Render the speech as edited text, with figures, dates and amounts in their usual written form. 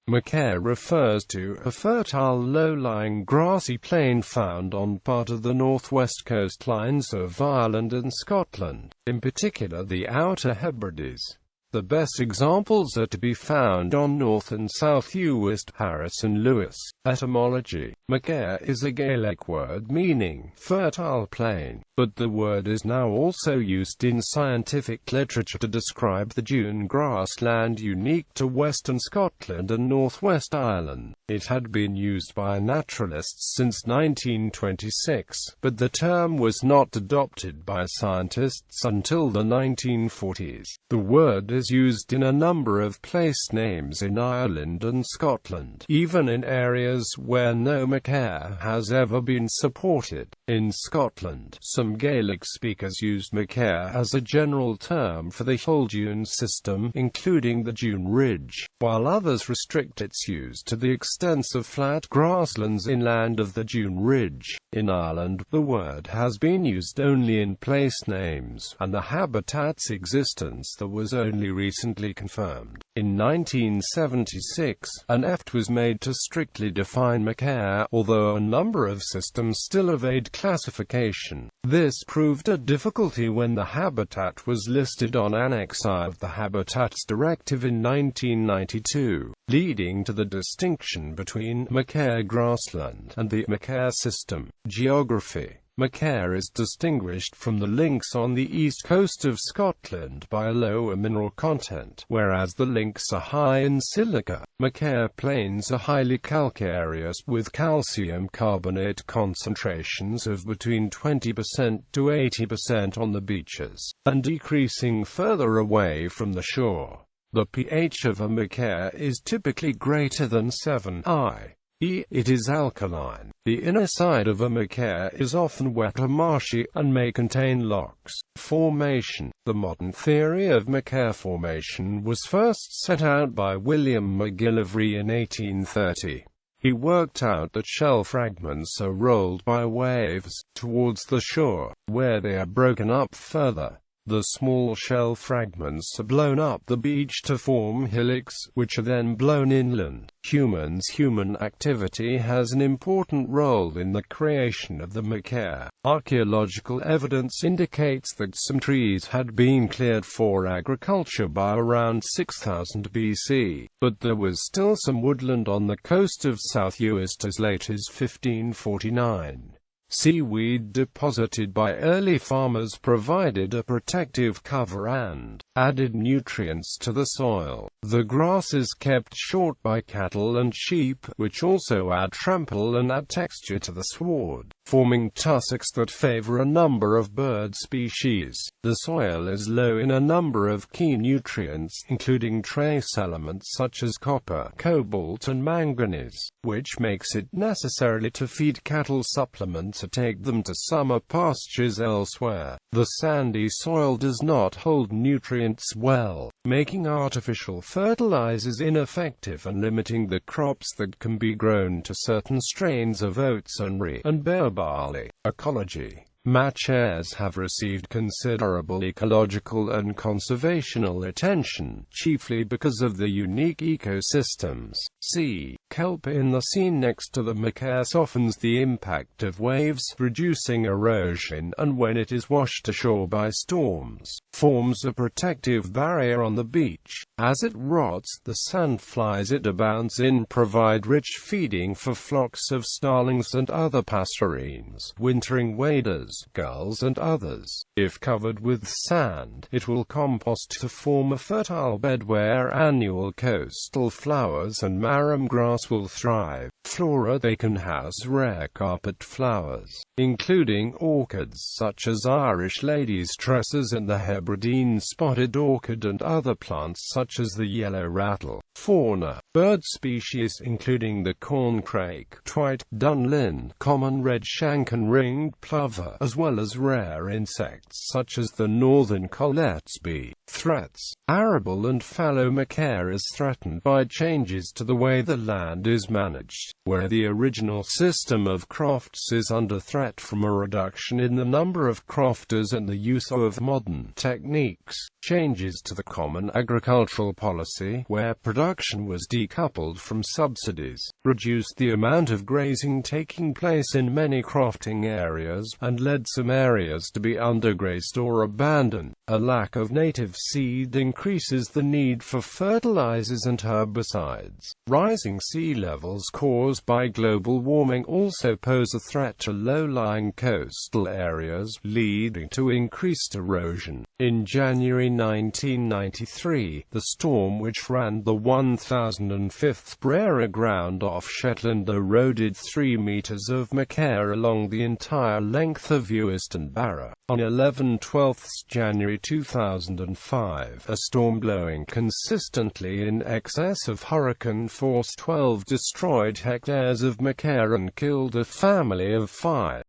Macaire refers to a fertile low-lying grassy plain found on part of the northwest coastlines of Ireland and Scotland, in particular the Outer Hebrides. The best examples are to be found on North and South Uist, Harris and Lewis. Etymology. Macaire is a Gaelic word meaning fertile plain, but the word is now also used in scientific literature to describe the dune grassland unique to western Scotland and northwest Ireland. It had been used by naturalists since 1926, but the term was not adopted by scientists until the 1940s. The word is used in a number of place names in Ireland and Scotland, even in areas where no Macaire has ever been supported. In Scotland, some Gaelic speakers used Macaire as a general term for the whole dune system, including the dune ridge, while others restrict its use to the extensive flat grasslands inland of the dune ridge. In Ireland, the word has been used only in place names, and the habitat's existence that was only recently confirmed. In 1976, an effort was made to strictly define Macaire, although a number of systems still evade classification. This proved a difficulty when the habitat was listed on Annex I of the Habitats Directive in 1992, leading to the distinction between Macaire grassland and the Macaire system. Geography. Macaire is distinguished from the links on the east coast of Scotland by a lower mineral content, whereas the links are high in silica. Macaire plains are highly calcareous, with calcium carbonate concentrations of between 20% to 80% on the beaches, and decreasing further away from the shore. The pH of a Macaire is typically greater than 7i. It is alkaline. The inner side of a Macaire is often wet or marshy, and may contain lochs. Formation. The modern theory of Macaire formation was first set out by William McGillivray in 1830. He worked out that shell fragments are rolled by waves towards the shore, where they are broken up further. The small shell fragments are blown up the beach to form hillocks, which are then blown inland. Human activity has an important role in the creation of the Macaire. Archaeological evidence indicates that some trees had been cleared for agriculture by around 6000 BC, but there was still some woodland on the coast of South Uist as late as 1549. Seaweed deposited by early farmers provided a protective cover and added nutrients to the soil. The grass is kept short by cattle and sheep, which also add trample and add texture to the sward, forming tussocks that favor a number of bird species. The soil is low in a number of key nutrients, including trace elements such as copper, cobalt and manganese, which makes it necessary to feed cattle supplements to take them to summer pastures elsewhere. The sandy soil does not hold nutrients well, making artificial fertilizers ineffective and limiting the crops that can be grown to certain strains of oats and rye and bare barley. Ecology. Machaires have received considerable ecological and conservational attention, chiefly because of the unique ecosystems. Kelp in the sea next to the Macaire softens the impact of waves, reducing erosion, and when it is washed ashore by storms, forms a protective barrier on the beach. As it rots, the sandflies it abounds in provide rich feeding for flocks of starlings and other passerines, wintering waders, gulls and others. If covered with sand, it will compost to form a fertile bed where annual coastal flowers and marram grass will thrive. Flora. They can house rare carpet flowers, including orchids such as Irish lady's tresses and the Hebridean spotted orchid, and other plants such as the yellow rattle. Fauna. Bird species including the corncrake, twite, dunlin, common redshank and ringed plover, as well as rare insects such as the northern collet's bee. Threats. Arable and fallow Macaire is threatened by changes to the way the land is managed, where the original system of crofts is under threat from a reduction in the number of crofters and the use of modern techniques. Changes to the common agricultural policy, where production was decoupled from subsidies, reduced the amount of grazing taking place in many crofting areas, and led some areas to be undergrazed or abandoned. A lack of native seed increases the need for fertilizers and herbicides. Rising sea levels caused by global warming also pose a threat to low-lying coastal areas, leading to increased erosion. In January 1993, the storm which ran the 1005th Brera ground off Shetland eroded 3 meters of Macaire along the entire length of Uist and Barra. On 11/12 January 2005, a storm blowing consistently in excess of hurricane force 12 destroyed hectares of Macaire and killed a family of 5.